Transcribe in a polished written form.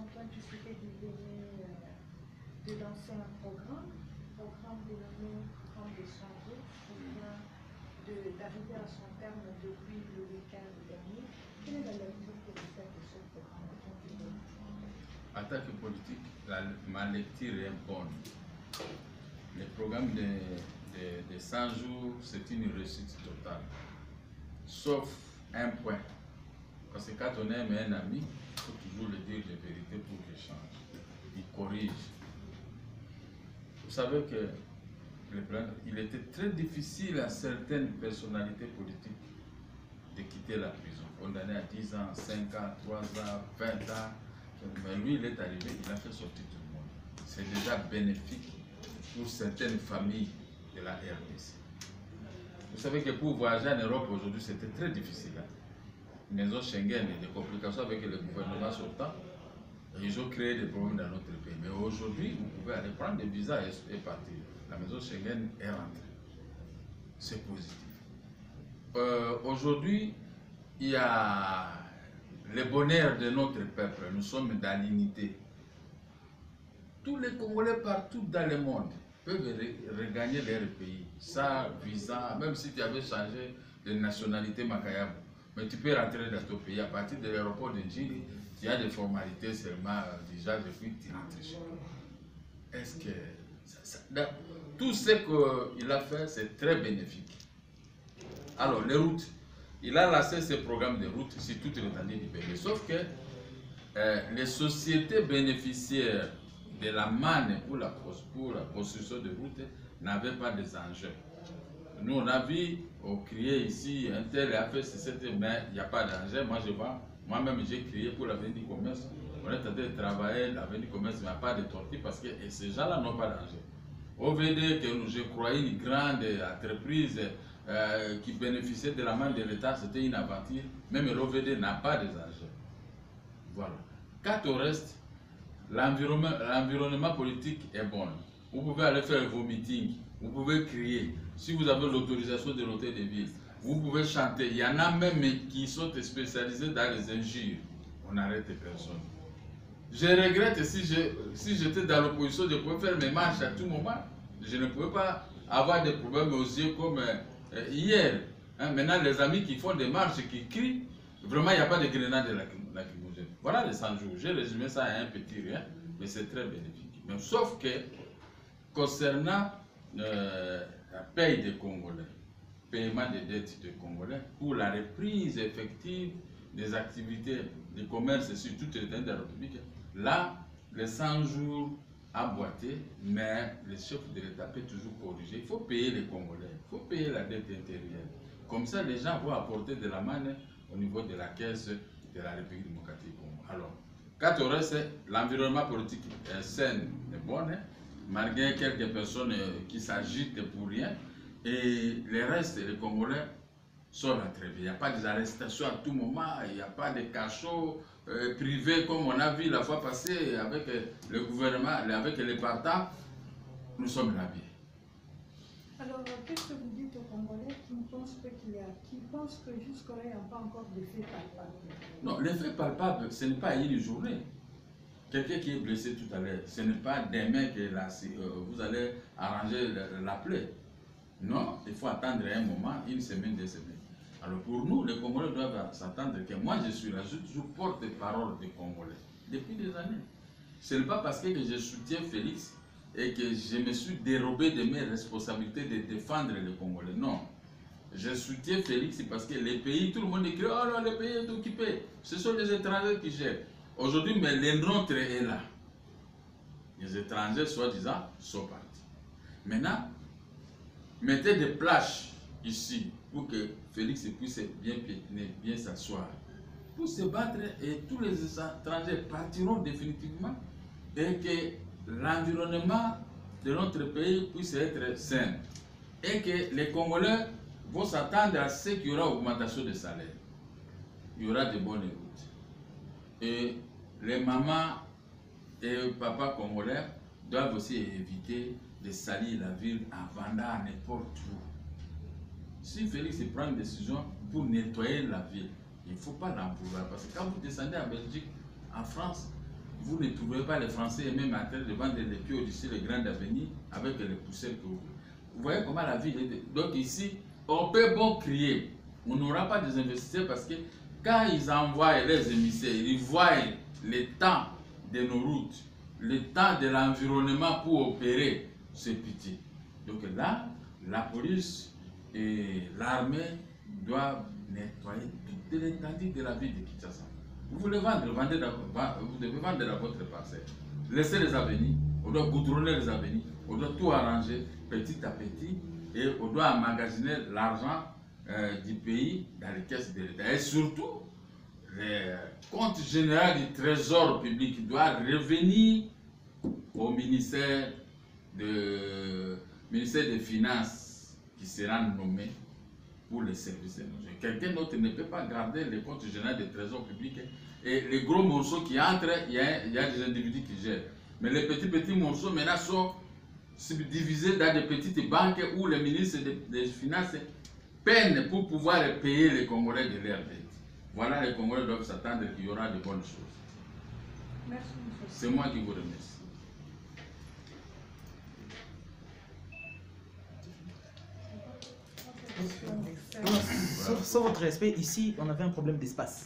Antoine Tshisekedi venait de lancer un programme dénommé Programme des 100 jours, qui vient d'arriver à son terme depuis le week-end dernier. Quelle est la lecture que vous faites de ce programme? En tant que politique, ma lecture est bonne. Le programme de 100 jours, c'est une réussite totale. Sauf un point. Parce que quand on aime un ami, il faut toujours lui dire la vérité pour qu'il change. Il corrige. Vous savez que il était très difficile à certaines personnalités politiques de quitter la prison. Condamné à 10 ans, 5 ans, 3 ans, 20 ans. Mais lui, il est arrivé, il a fait sortir tout le monde. C'est déjà bénéfique pour certaines familles de la RDC. Vous savez que pour voyager en Europe aujourd'hui, c'était très difficile. Maison Schengen et des complications avec le gouvernement sortant, ils ont créé des problèmes dans notre pays. Mais aujourd'hui, vous pouvez aller prendre des visas et partir. La maison Schengen est rentrée. C'est positif. Aujourd'hui, il y a le bonheur de notre peuple. Nous sommes dans l'unité. Tous les Congolais partout dans le monde peuvent regagner leur pays. Ça, visa, même si tu avais changé de nationalité Makayabo, mais tu peux rentrer dans ton pays. À partir de l'aéroport de Njili, il y a des formalités seulement déjà depuis tu rentres chez toi. Est-ce que tout ce qu'il a fait, c'est très bénéfique. Alors, les routes. Il a lancé ce programme de routes sur toute l'étendue du pays. Sauf que les sociétés bénéficiaires de la manne pour la construction de routes n'avaient pas des enjeux. Nous, on a vu, on criait ici, un tel a fait ceci, mais il n'y a pas d'enjeu. Moi, je vois, moi-même, j'ai crié pour l'avenir du commerce. On est en train de travailler l'avenir du commerce, mais il n'y a pas de tortue parce que ces gens-là n'ont pas d'enjeu. OVD, que je croyais une grande entreprise qui bénéficiait de la main de l'État, c'était une aventure. Même l'OVD n'a pas des enjeux. Voilà. Quand au reste, l'environnement politique est bon. Vous pouvez aller faire vos meetings, vous pouvez crier. Si vous avez l'autorisation de l'hôtel de ville, vous pouvez chanter. Il y en a même qui sont spécialisés dans les injures. On n'arrête personne. Je regrette si j'étais dans l'opposition, je pouvais faire mes marches à tout moment. Je ne pouvais pas avoir des problèmes aux yeux comme hier. Hein, maintenant, les amis qui font des marches, qui crient, vraiment, il n'y a pas de grenade lacrymogène. Voilà les 100 jours. J'ai résumé ça à un petit rien, mais c'est très bénéfique. Mais sauf que, concernant la paye des Congolais, paiement des dettes des Congolais, pour la reprise effective des activités de commerce sur toute l'étendue de la République, là, les 100 jours emboîtés, mais le chef de l'État peut toujours corriger. Il faut payer les Congolais, il faut payer la dette intérieure. Comme ça, les gens vont apporter de la manne au niveau de la caisse de la République démocratique du Congo. Alors, quand on reste, l'environnement politique est sain et bon, hein, malgré quelques personnes qui s'agitent pour rien, et le reste, les Congolais sont là très bien. Il n'y a pas d'arrestations à tout moment, il n'y a pas de cachots privés comme on a vu la fois passée avec le gouvernement, avec les partants. Nous sommes là bien. Alors, qu'est-ce que vous dites aux Congolais qui pensent que jusqu'à là, il n'y a pas encore de faits palpables? Non, les faits palpables, ce n'est pas une journée. Quelqu'un qui est blessé tout à l'heure, ce n'est pas demain que vous allez arranger la plaie. Non, il faut attendre un moment, une semaine, 2 semaines. Alors pour nous, les Congolais doivent s'attendre que moi je suis là, je toujours porte-parole des Congolais depuis des années. Ce n'est pas parce que je soutiens Félix et que je me suis dérobé de mes responsabilités de défendre les Congolais. Non. Je soutiens Félix parce que les pays, tout le monde écrit, oh non, le pays est occupé. Ce sont les étrangers qui gèrent. Aujourd'hui, mais le nôtre est là. Les étrangers, soi-disant, sont partis. Maintenant, mettez des plages ici pour que Félix puisse bien piétiner, bien s'asseoir. Pour se battre et tous les étrangers partiront définitivement et que l'environnement de notre pays puisse être sain. Et que les Congolais vont s'attendre à ce qu'il y aura augmentation de salaire. Il y aura de bonnes routes. Et les mamans et papas congolais doivent aussi éviter de salir la ville en vendant n'importe où. Si Félix prend une décision pour nettoyer la ville, il ne faut pas l'en vouloir. Parce que quand vous descendez en Belgique, en France, vous ne trouverez pas les Français et même en train de vendre les pieds au-dessus des grandes avenues avec les poussières que vous voulez. Vous voyez comment la ville est. Donc ici, on peut bon crier. On n'aura pas des investisseurs parce que quand ils envoient les émissaires, ils voient le temps de nos routes, le temps de l'environnement pour opérer, c'est petit. Donc là, la police et l'armée doivent nettoyer toute l'étendue de la ville de Kinshasa. Vous voulez vendre, vous devez vendre à votre parcelle. Laissez les avenues, on doit goudronner les avenues, on doit tout arranger petit à petit et on doit emmagasiner l'argent du pays dans les caisses de l'État. Et surtout, le compte général du trésor public doit revenir au ministère des Finances qui sera nommé pour les services étrangers. Quelqu'un d'autre ne peut pas garder le compte général des trésors publics. Et les gros morceaux qui entrent, il y a des individus qui gèrent. Mais les petits morceaux maintenant sont subdivisés dans des petites banques où les ministres des Finances peinent pour pouvoir payer les Congolais de leur dette. Voilà, les Congolais doivent s'attendre qu'il y aura de bonnes choses. Merci, monsieur. C'est moi qui vous remercie. Sans votre respect, ici, on avait un problème d'espace.